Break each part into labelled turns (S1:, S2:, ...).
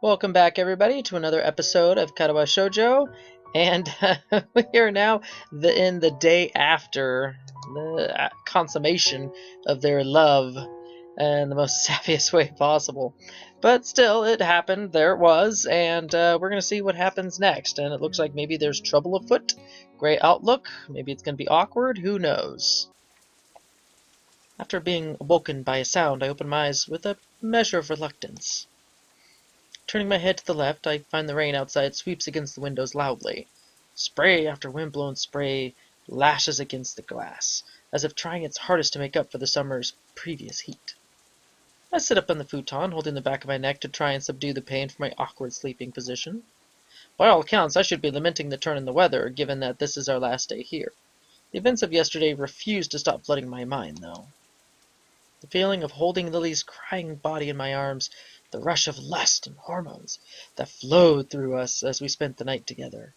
S1: Welcome back, everybody, to another episode of Katawa Shoujo, and we are now in the day after the consummation of their love in the most savviest way possible. But still, it happened, there it was, and we're going to see what happens next, and it looks like maybe there's trouble afoot, great outlook, maybe it's going to be awkward, who knows. After being awoken by a sound, I open my eyes with a measure of reluctance. Turning my head to the left, I find the rain outside sweeps against the windows loudly. Spray after wind-blown spray lashes against the glass, as if trying its hardest to make up for the summer's previous heat. I sit up on the futon, holding the back of my neck to try and subdue the pain from my awkward sleeping position. By all accounts, I should be lamenting the turn in the weather, given that this is our last day here. The events of yesterday refuse to stop flooding my mind, though. The feeling of holding Lily's crying body in my arms, the rush of lust and hormones that flowed through us as we spent the night together.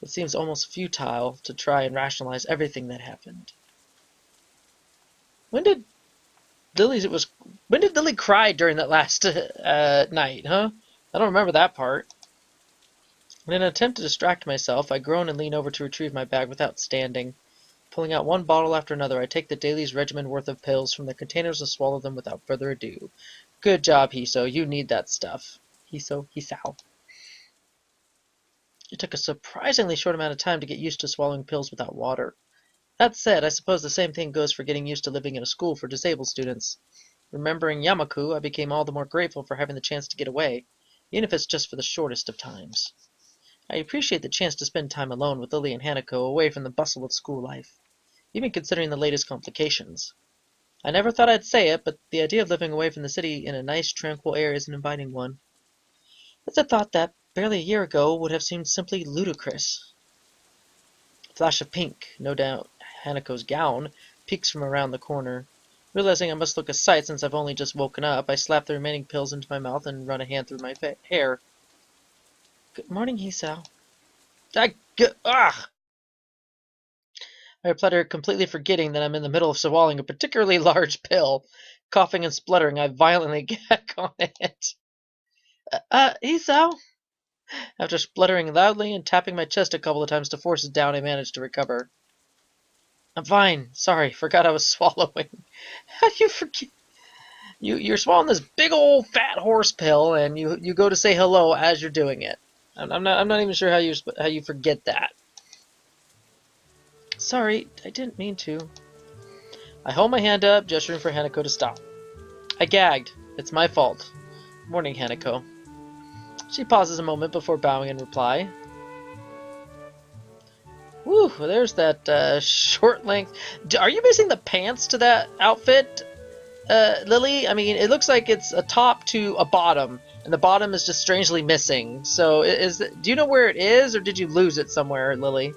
S1: It seems almost futile to try and rationalize everything that happened. When did Lily cry during that last night, huh? I don't remember that part. In an attempt to distract myself, I groan and lean over to retrieve my bag without standing. Pulling out one bottle after another, I take the daily's regimen worth of pills from the containers and swallow them without further ado. Good job, Hiso. You need that stuff. Hisao. It took a surprisingly short amount of time to get used to swallowing pills without water. That said, I suppose the same thing goes for getting used to living in a school for disabled students. Remembering Yamaku, I became all the more grateful for having the chance to get away, even if it's just for the shortest of times. I appreciate the chance to spend time alone with Lily and Hanako away from the bustle of school life, even considering the latest complications. I never thought I'd say it, but the idea of living away from the city in a nice, tranquil air is an inviting one. It's a thought that, barely a year ago, would have seemed simply ludicrous. A flash of pink, no doubt Hanako's gown, peeks from around the corner. Realizing I must look a sight since I've only just woken up, I slap the remaining pills into my mouth and run a hand through my hair. Good morning, Hisao. I reply to her, completely forgetting that I'm in the middle of swallowing a particularly large pill. Coughing and spluttering, I violently gag on it. Hisao? After spluttering loudly and tapping my chest a couple of times to force it down, I managed to recover. I'm fine. Sorry, forgot I was swallowing. How do you forget? You're swallowing this big old fat horse pill, and you go to say hello as you're doing it. I'm not even sure how you forget that. Sorry, I didn't mean to. I hold my hand up, gesturing for Hanako to stop. I gagged. It's my fault. Morning, Hanako. She pauses a moment before bowing in reply. Whew, there's that short length. Are you missing the pants to that outfit, Lily? I mean, it looks like it's a top to a bottom, and the bottom is just strangely missing. So, do you know where it is, or did you lose it somewhere, Lily?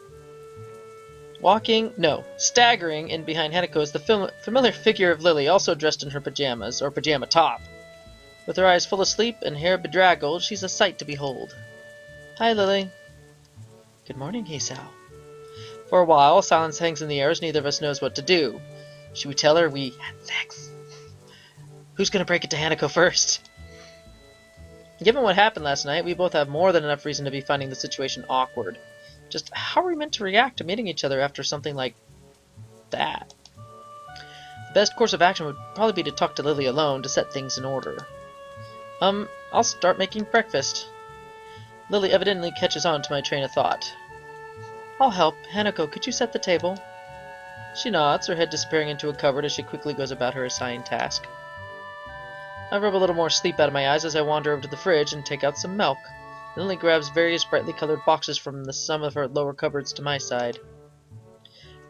S1: Staggering in behind Hanako is the familiar figure of Lily, also dressed in her pajamas, or pajama top. With her eyes full of sleep and hair bedraggled, she's a sight to behold. Hi, Lily. Good morning, Hisao. For a while, silence hangs in the air as neither of us knows what to do. Should we tell her we had sex? Who's going to break it to Hanako first? Given what happened last night, we both have more than enough reason to be finding the situation awkward. Just how are we meant to react to meeting each other after something like that? The best course of action would probably be to talk to Lily alone to set things in order. I'll start making breakfast. Lily evidently catches on to my train of thought. I'll help. Hanako, could you set the table? She nods, her head disappearing into a cupboard as she quickly goes about her assigned task. I rub a little more sleep out of my eyes as I wander over to the fridge and take out some milk. Lily grabs various brightly colored boxes from some of her lower cupboards to my side.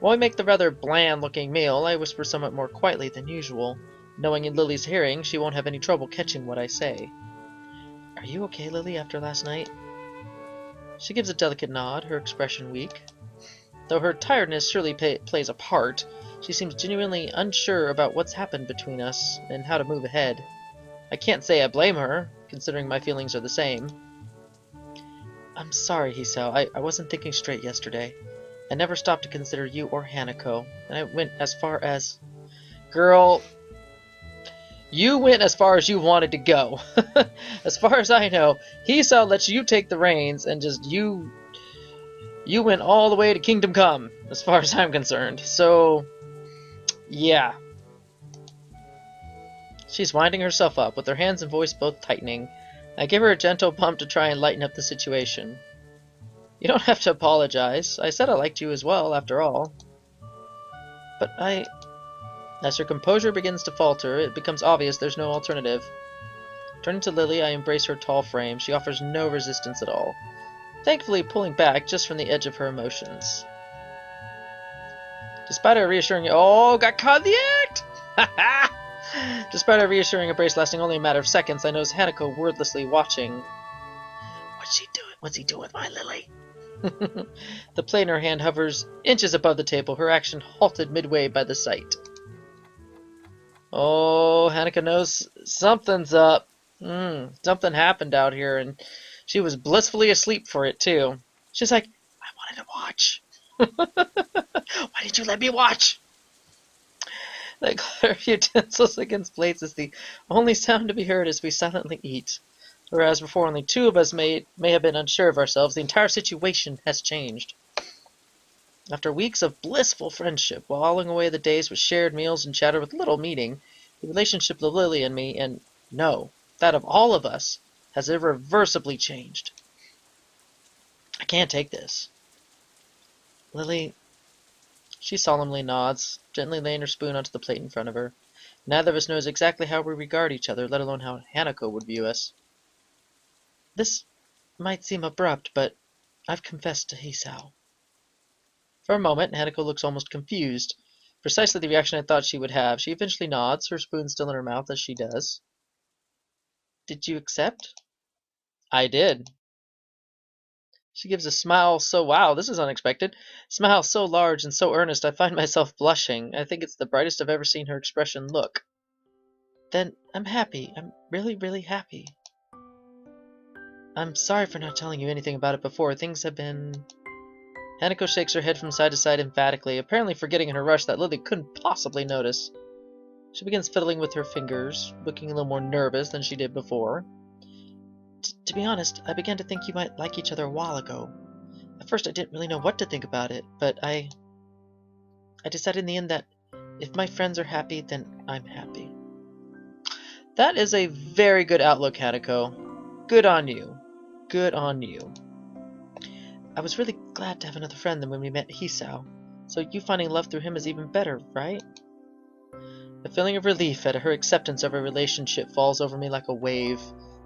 S1: While we make the rather bland-looking meal, I whisper somewhat more quietly than usual. Knowing in Lily's hearing, she won't have any trouble catching what I say. Are you okay, Lily, after last night? She gives a delicate nod, her expression weak. Though her tiredness surely plays a part, she seems genuinely unsure about what's happened between us and how to move ahead. I can't say I blame her, considering my feelings are the same. I'm sorry, Hisao. I wasn't thinking straight yesterday. I never stopped to consider you or Hanako, and I went as far as... Girl, You went as far as you wanted to go. As far as I know, Hisao lets you take the reins and just you went all the way to Kingdom Come, as far as I'm concerned. So, yeah. She's winding herself up, with her hands and voice both tightening. I give her a gentle bump to try and lighten up the situation. You don't have to apologize. I said I liked you as well, after all. But As her composure begins to falter, it becomes obvious there's no alternative. Turning to Lilly, I embrace her tall frame. She offers no resistance at all, thankfully pulling back just from the edge of her emotions. Despite her reassuring... Oh, got caught in the act! Ha ha! Despite her reassuring embrace lasting only a matter of seconds, I notice Hanako wordlessly watching. What's she doing? What's he doing with my Lily? The plate in her hand hovers inches above the table, her action halted midway by the sight. Oh, Hanako knows something's up. Something happened out here, and she was blissfully asleep for it, too. She's like, I wanted to watch. Why did you let me watch? The clatter of utensils against plates is the only sound to be heard as we silently eat. Whereas before only two of us may have been unsure of ourselves, the entire situation has changed. After weeks of blissful friendship, whiling away the days with shared meals and chatter with little meeting, the relationship of Lily and me, and no, that of all of us, has irreversibly changed. I can't take this. Lily, she solemnly nods, gently laying her spoon onto the plate in front of her. Neither of us knows exactly how we regard each other, let alone how Hanako would view us. This might seem abrupt, but I've confessed to Hisao. For a moment, Hanako looks almost confused. Precisely the reaction I thought she would have. She eventually nods, her spoon still in her mouth as she does. Did you accept? I did. She gives a smile so... Wow, this is unexpected. Smile so large and so earnest I find myself blushing. I think it's the brightest I've ever seen her expression look. Then I'm happy. I'm really, really happy. I'm sorry for not telling you anything about it before. Things have been... Hanako shakes her head from side to side emphatically, apparently forgetting in her rush that Lily couldn't possibly notice. She begins fiddling with her fingers, looking a little more nervous than she did before. To be honest, I began to think you might like each other a while ago. At first I didn't really know what to think about it, but I decided in the end that if my friends are happy, then I'm happy. That is a very good outlook, Hanako. Good on you. Good on you. I was really glad to have another friend than when we met Hisao, so you finding love through him is even better, right? A feeling of relief at her acceptance of a relationship falls over me like a wave.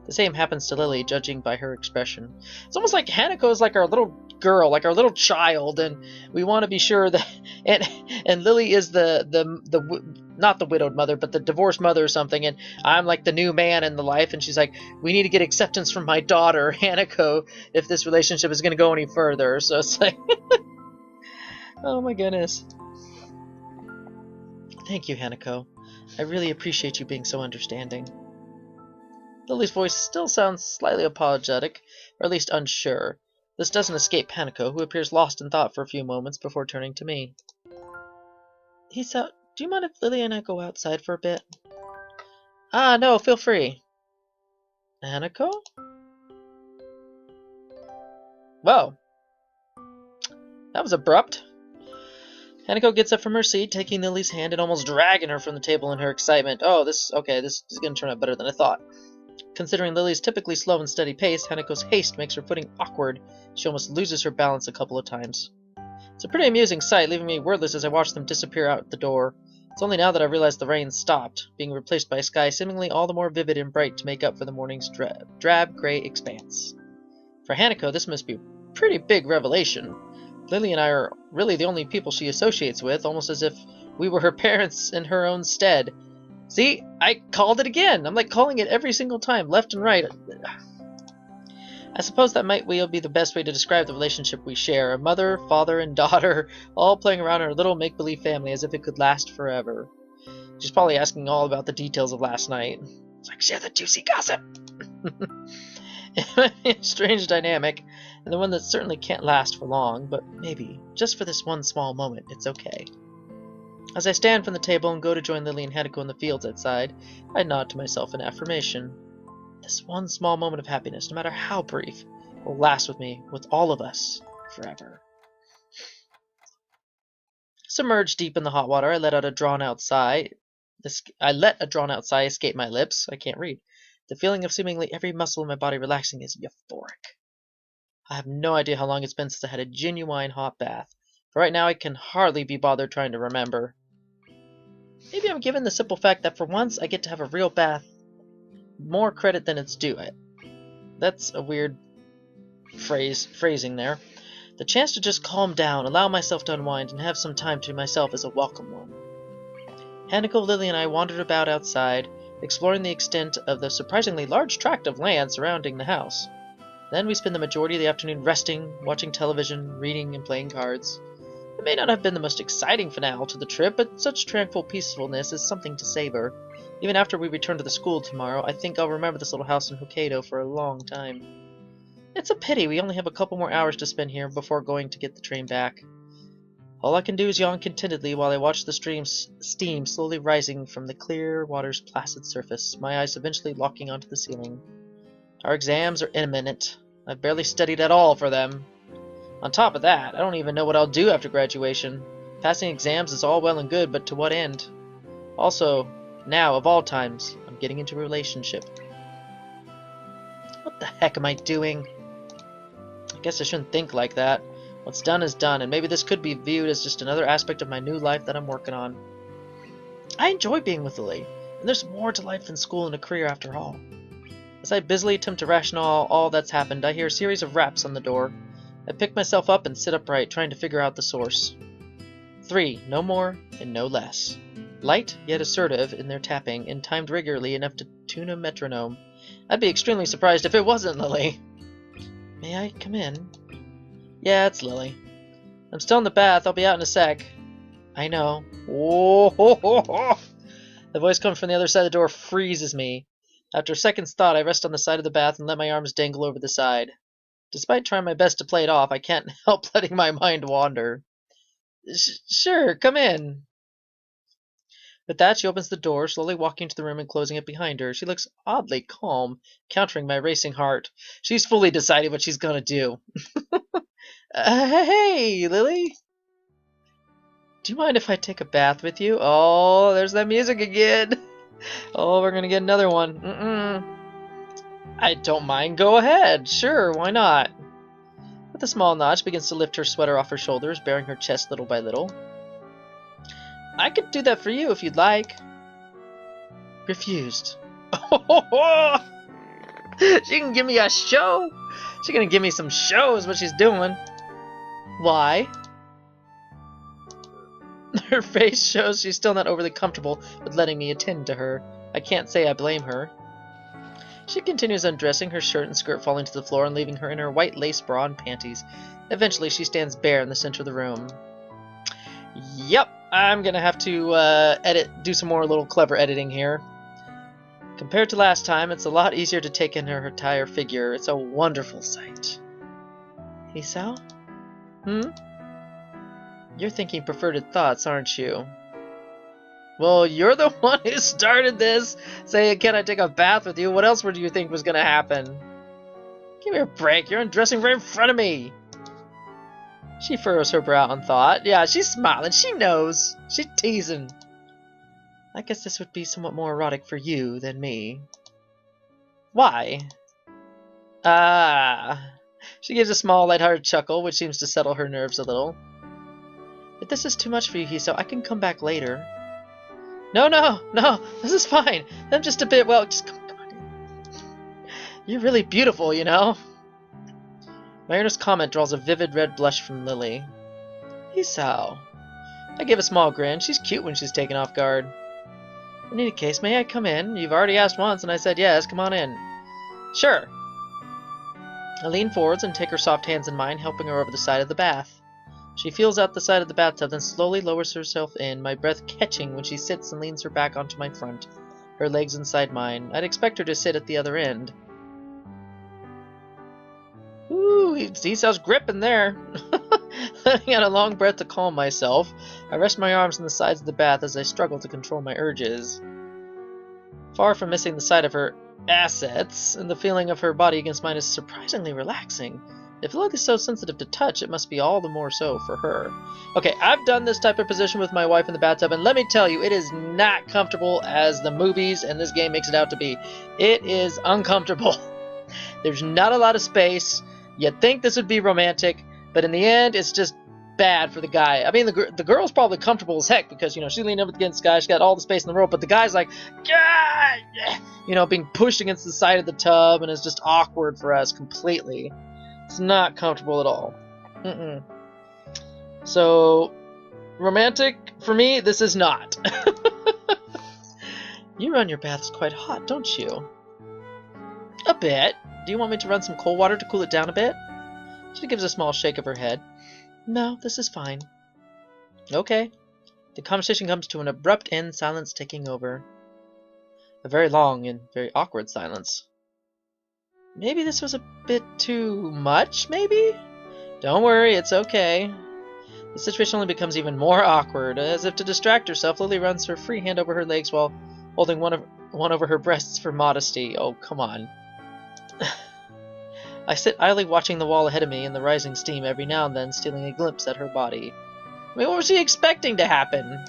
S1: The same happens to Lily, judging by her expression. It's almost like Hanako is like our little girl, like our little child, and we want to be sure that... And Lily is the not the widowed mother, but the divorced mother or something, and I'm like the new man in the life, and she's like, we need to get acceptance from my daughter, Hanako, if this relationship is going to go any further. So it's like... Oh my goodness. Thank you, Hanako. I really appreciate you being so understanding. Lily's voice still sounds slightly apologetic, or at least unsure. This doesn't escape Hanako, who appears lost in thought for a few moments before turning to me. Hisao, do you mind if Lily and I go outside for a bit? Ah, no, feel free. Hanako? Whoa. That was abrupt. Hanako gets up from her seat, taking Lily's hand and almost dragging her from the table in her excitement. Oh, this is going to turn out better than I thought. Considering Lily's typically slow and steady pace, Hanako's haste makes her footing awkward. She almost loses her balance a couple of times. It's a pretty amusing sight, leaving me wordless as I watch them disappear out the door. It's only now that I realize the rain stopped, being replaced by a sky seemingly all the more vivid and bright to make up for the morning's drab gray expanse. For Hanako, this must be a pretty big revelation. Lily and I are really the only people she associates with, almost as if we were her parents in her own stead. See, I called it again. I'm like calling it every single time, left and right. I suppose that might be the best way to describe the relationship we share. A mother, father, and daughter, all playing around in our little make-believe family as if it could last forever. She's probably asking all about the details of last night. It's like, share the juicy gossip. It might be a strange dynamic, and the one that certainly can't last for long, but maybe, just for this one small moment, it's okay. As I stand from the table and go to join Lilly and Hanako in the fields outside, I nod to myself in affirmation. This one small moment of happiness, no matter how brief, will last with me, with all of us, forever. Submerged deep in the hot water, I let a drawn-out sigh escape my lips. I can't read. The feeling of seemingly every muscle in my body relaxing is euphoric. I have no idea how long it's been since I had a genuine hot bath. For right now, I can hardly be bothered trying to remember. Maybe I'm given the simple fact that for once I get to have a real bath more credit than it's due. That's a weird phrasing there. The chance to just calm down, allow myself to unwind, and have some time to myself is a welcome one. Hanako, Lilly, and I wandered about outside, exploring the extent of the surprisingly large tract of land surrounding the house. Then we spent the majority of the afternoon resting, watching television, reading, and playing cards. It may not have been the most exciting finale to the trip, but such tranquil peacefulness is something to savor. Even after we return to the school tomorrow, I think I'll remember this little house in Hokkaido for a long time. It's a pity we only have a couple more hours to spend here before going to get the train back. All I can do is yawn contentedly while I watch the steam slowly rising from the clear water's placid surface, my eyes eventually locking onto the ceiling. Our exams are imminent. I've barely studied at all for them. On top of that, I don't even know what I'll do after graduation. Passing exams is all well and good, but to what end? Also, now, of all times, I'm getting into a relationship. What the heck am I doing? I guess I shouldn't think like that. What's done is done, and maybe this could be viewed as just another aspect of my new life that I'm working on. I enjoy being with Lilly, and there's more to life than school and a career after all. As I busily attempt to rationalize all that's happened, I hear a series of raps on the door. I pick myself up and sit upright, trying to figure out the source. 3, no more and no less. Light, yet assertive in their tapping, and timed regularly enough to tune a metronome. I'd be extremely surprised if it wasn't Lilly. May I come in? Yeah, it's Lilly. I'm still in the bath. I'll be out in a sec. I know. Whoa, ho, ho, ho. The voice coming from the other side of the door freezes me. After a second's thought, I rest on the side of the bath and let my arms dangle over the side. Despite trying my best to play it off, I can't help letting my mind wander. Sure, come in. With that, she opens the door, slowly walking to the room and closing it behind her. She looks oddly calm, countering my racing heart. She's fully decided what she's gonna do. Hey, Lilly! Do you mind if I take a bath with you? Oh, there's that music again! Oh, we're gonna get another one. I don't mind. Go ahead. Sure, why not? With a small nod, she begins to lift her sweater off her shoulders, baring her chest little by little. I could do that for you if you'd like. Refused. She can give me a show. She's gonna give me some shows, what she's doing. Why? Her face shows she's still not overly comfortable with letting me attend to her. I can't say I blame her. She continues undressing, her shirt and skirt falling to the floor and leaving her in her white lace bra and panties. Eventually, she stands bare in the center of the room. Yep, I'm gonna have to do some more little clever editing here. Compared to last time, it's a lot easier to take in her entire figure. It's a wonderful sight. Hisao? You're thinking perverted thoughts, aren't you? Well, you're the one who started this, saying, can I take a bath with you? What else would you think was going to happen? Give me a break, you're undressing right in front of me. She furrows her brow in thought. Yeah, she's smiling, she knows. She's teasing. I guess this would be somewhat more erotic for you than me. Why? She gives a small, lighthearted chuckle, which seems to settle her nerves a little. If this is too much for you, Hisao, I can come back later. No, this is fine. I'm just a bit, well, just come on. You're really beautiful, you know. My earnest comment draws a vivid red blush from Lilly. Hisao. I give a small grin. She's cute when she's taken off guard. In any case, may I come in? You've already asked once and I said yes. Come on in. Sure. I lean forwards and take her soft hands in mine, helping her over the side of the bath. She feels out the side of the bathtub, then slowly lowers herself in, my breath catching when she sits and leans her back onto my front, her legs inside mine. I'd expect her to sit at the other end. Ooh, Hisao's gripping there. Letting out a long breath to calm myself, I rest my arms on the sides of the bath as I struggle to control my urges. Far from missing the sight of her assets, and the feeling of her body against mine is surprisingly relaxing. If Lily's so sensitive to touch, it must be all the more so for her. Okay, I've done this type of position with my wife in the bathtub, and let me tell you, it is not comfortable as the movies and this game makes it out to be. It is uncomfortable. There's not a lot of space. You'd think this would be romantic, but in the end, it's just bad for the guy. I mean, the girl's probably comfortable as heck because, you know, she's leaning up against the guy. She's got all the space in the world, but the guy's like, yeah, you know, being pushed against the side of the tub, and it's just awkward for us completely. It's not comfortable at all. So, romantic, for me, this is not. You run your baths quite hot, don't you? A bit. Do you want me to run some cold water to cool it down a bit? She gives a small shake of her head. No, this is fine. Okay. The conversation comes to an abrupt end, silence taking over. A very long and very awkward silence. Maybe this was a bit too much, maybe? Don't worry, it's okay. The situation only becomes even more awkward. As if to distract herself, Lily runs her free hand over her legs while holding one over her breasts for modesty. Oh, come on. I sit idly watching the wall ahead of me and the rising steam, every now and then stealing a glimpse at her body. I mean, what was she expecting to happen?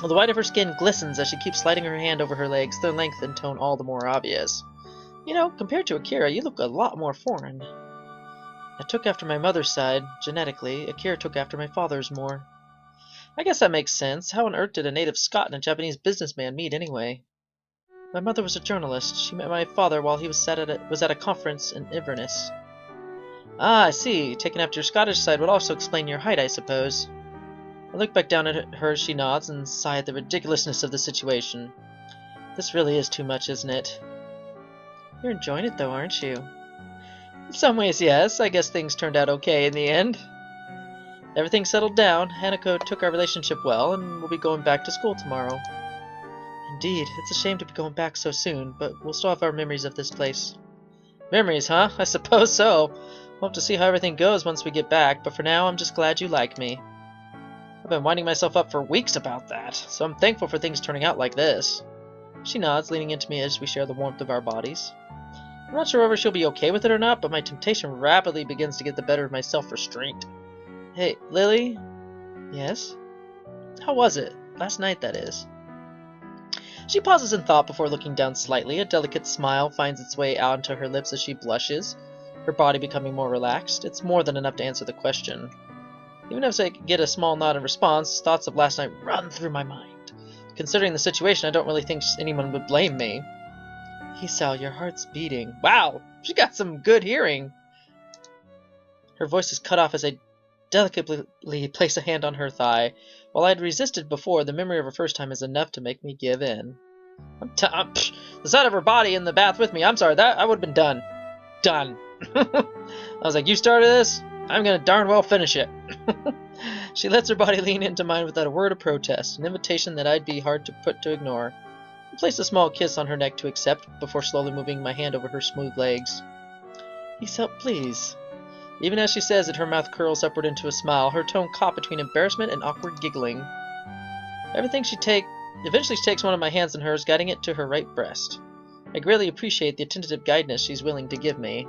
S1: The white of her skin glistens as she keeps sliding her hand over her legs, their length and tone all the more obvious. You know, compared to Akira, you look a lot more foreign. I took after my mother's side, genetically. Akira took after my father's more. I guess that makes sense. How on earth did a native Scot and a Japanese businessman meet anyway? My mother was a journalist. She met my father while he was at a conference in Inverness. Ah, I see. Taking after your Scottish side would also explain your height, I suppose. I look back down at her as she nods and sigh at the ridiculousness of the situation. This really is too much, isn't it? You're enjoying it though, aren't you? In some ways, yes. I guess things turned out okay in the end. Everything settled down. Hanako took our relationship well, and we'll be going back to school tomorrow. Indeed, it's a shame to be going back so soon, but we'll still have our memories of this place. Memories, huh? I suppose so. We'll have to see how everything goes once we get back, but for now I'm just glad you like me. I've been winding myself up for weeks about that, so I'm thankful for things turning out like this. She nods, leaning into me as we share the warmth of our bodies. I'm not sure whether she'll be okay with it or not, but my temptation rapidly begins to get the better of my self-restraint. Hey, Lily? Yes? How was it? Last night, that is. She pauses in thought before looking down slightly. A delicate smile finds its way out onto her lips as she blushes, her body becoming more relaxed. It's more than enough to answer the question. Even if I get a small nod in response, thoughts of last night run through my mind. Considering the situation, I don't really think anyone would blame me. Hisao, your heart's beating. Wow, she got some good hearing. Her voice is cut off as I delicately place a hand on her thigh. While I had resisted before, the memory of her first time is enough to make me give in. The sight of her body in the bath with me, I'm sorry, that I would have been done. Done. I was like, you started this? I'm gonna darn well finish it. She lets her body lean into mine without a word of protest, an invitation that I'd be hard to put to ignore. I placed a small kiss on her neck to accept, before slowly moving my hand over her smooth legs. Hisao, please. Even as she says it, her mouth curls upward into a smile, her tone caught between embarrassment and awkward giggling. Eventually she takes one of my hands in hers, guiding it to her right breast. I greatly appreciate the attentive guidance she's willing to give me.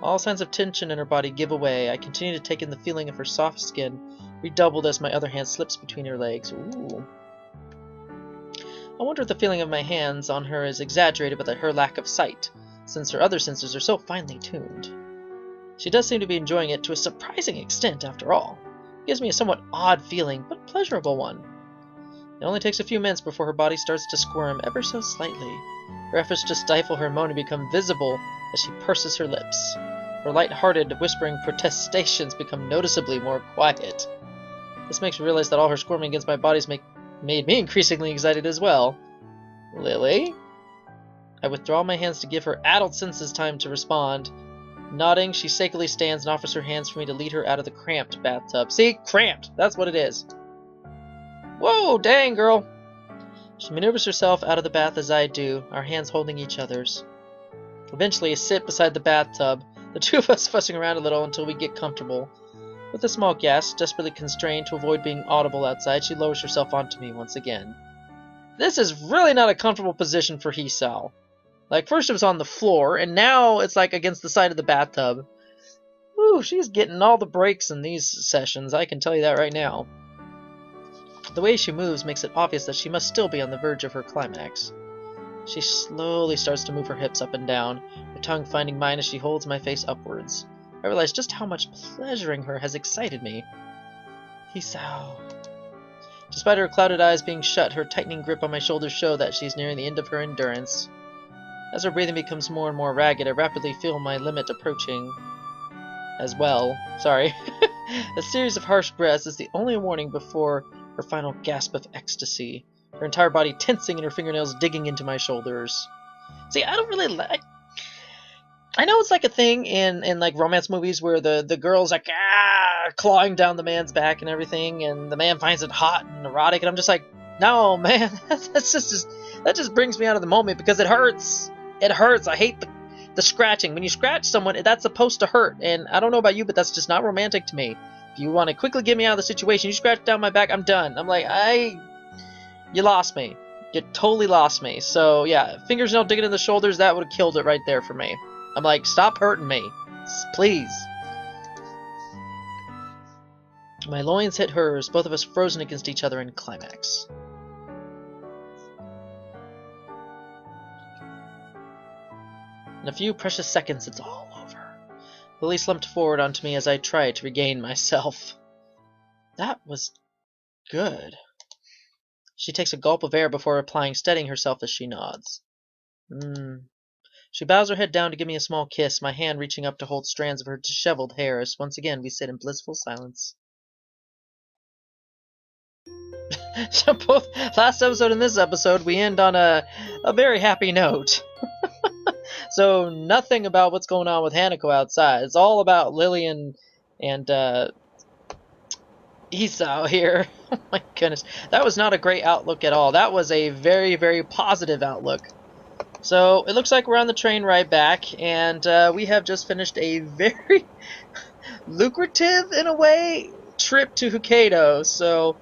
S1: All signs of tension in her body give away. I continue to take in the feeling of her soft skin, redoubled as my other hand slips between her legs. Ooh. I wonder if the feeling of my hands on her is exaggerated by her lack of sight, since her other senses are so finely tuned. She does seem to be enjoying it to a surprising extent, after all. It gives me a somewhat odd feeling, but pleasurable one. It only takes a few minutes before her body starts to squirm ever so slightly. Her efforts to stifle her moaning become visible as she purses her lips. Her light-hearted, whispering protestations become noticeably more quiet. This makes me realize that all her squirming against my bodies made me increasingly excited as well. Lily? I withdraw my hands to give her adult senses time to respond. Nodding, she shakily stands and offers her hands for me to lead her out of the cramped bathtub. See? Cramped! That's what it is. Whoa, dang, girl! She maneuvers herself out of the bath as I do, our hands holding each other's. Eventually, I sit beside the bathtub, The two of us fussing around a little until we get comfortable. With a small gasp, desperately constrained to avoid being audible outside, she lowers herself onto me once again. This is really not a comfortable position for Hisao. Like, first it was on the floor, and now it's like against the side of the bathtub. Ooh, she's getting all the breaks in these sessions, I can tell you that right now. The way she moves makes it obvious that she must still be on the verge of her climax. She slowly starts to move her hips up and down, her tongue finding mine as she holds my face upwards. I realize just how much pleasuring her has excited me. Hisao. Despite her clouded eyes being shut, her tightening grip on my shoulders show that she's nearing the end of her endurance. As her breathing becomes more and more ragged, I rapidly feel my limit approaching as well. Sorry. A series of harsh breaths is the only warning before her final gasp of ecstasy, her entire body tensing and her fingernails digging into my shoulders. See, I don't really like... I know it's like a thing in like romance movies where the girl's like clawing down the man's back and everything, and the man finds it hot and erotic, and I'm just like, no, man, that just brings me out of the moment because it hurts. It hurts. I hate the scratching. When you scratch someone, that's supposed to hurt, and I don't know about you, but that's just not romantic to me. If you want to quickly get me out of the situation, you scratch down my back, I'm done. I'm like, you lost me. You totally lost me. So yeah, fingers nail digging in the shoulders, that would have killed it right there for me. I'm like, stop hurting me. Please. My loins hit hers, both of us frozen against each other in climax. In a few precious seconds, it's all over. Lilly slumped forward onto me as I tried to regain myself. That was good. She takes a gulp of air before replying, steadying herself as she nods. She bows her head down to give me a small kiss, my hand reaching up to hold strands of her disheveled hair as once again we sit in blissful silence. So both last episode and this episode, we end on a very happy note. So nothing about what's going on with Hanako outside. It's all about Lilly and Hisao here. Oh my goodness. That was not a great outlook at all. That was a very, very positive outlook. So it looks like we're on the train ride back, and we have just finished a very lucrative, in a way, trip to Hokkaido. So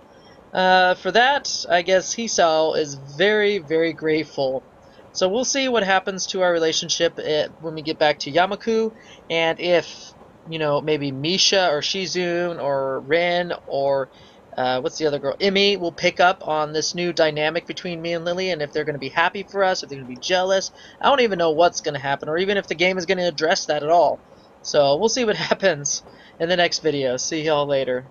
S1: for that, I guess Hisao is very, very grateful. So we'll see what happens to our relationship when we get back to Yamaku, and if, you know, maybe Misha or Shizune or Ren or what's the other girl? Imi will pick up on this new dynamic between me and Lilly, and if they're going to be happy for us, if they're going to be jealous. I don't even know what's going to happen, or even if the game is going to address that at all. So we'll see what happens in the next video. See y'all later.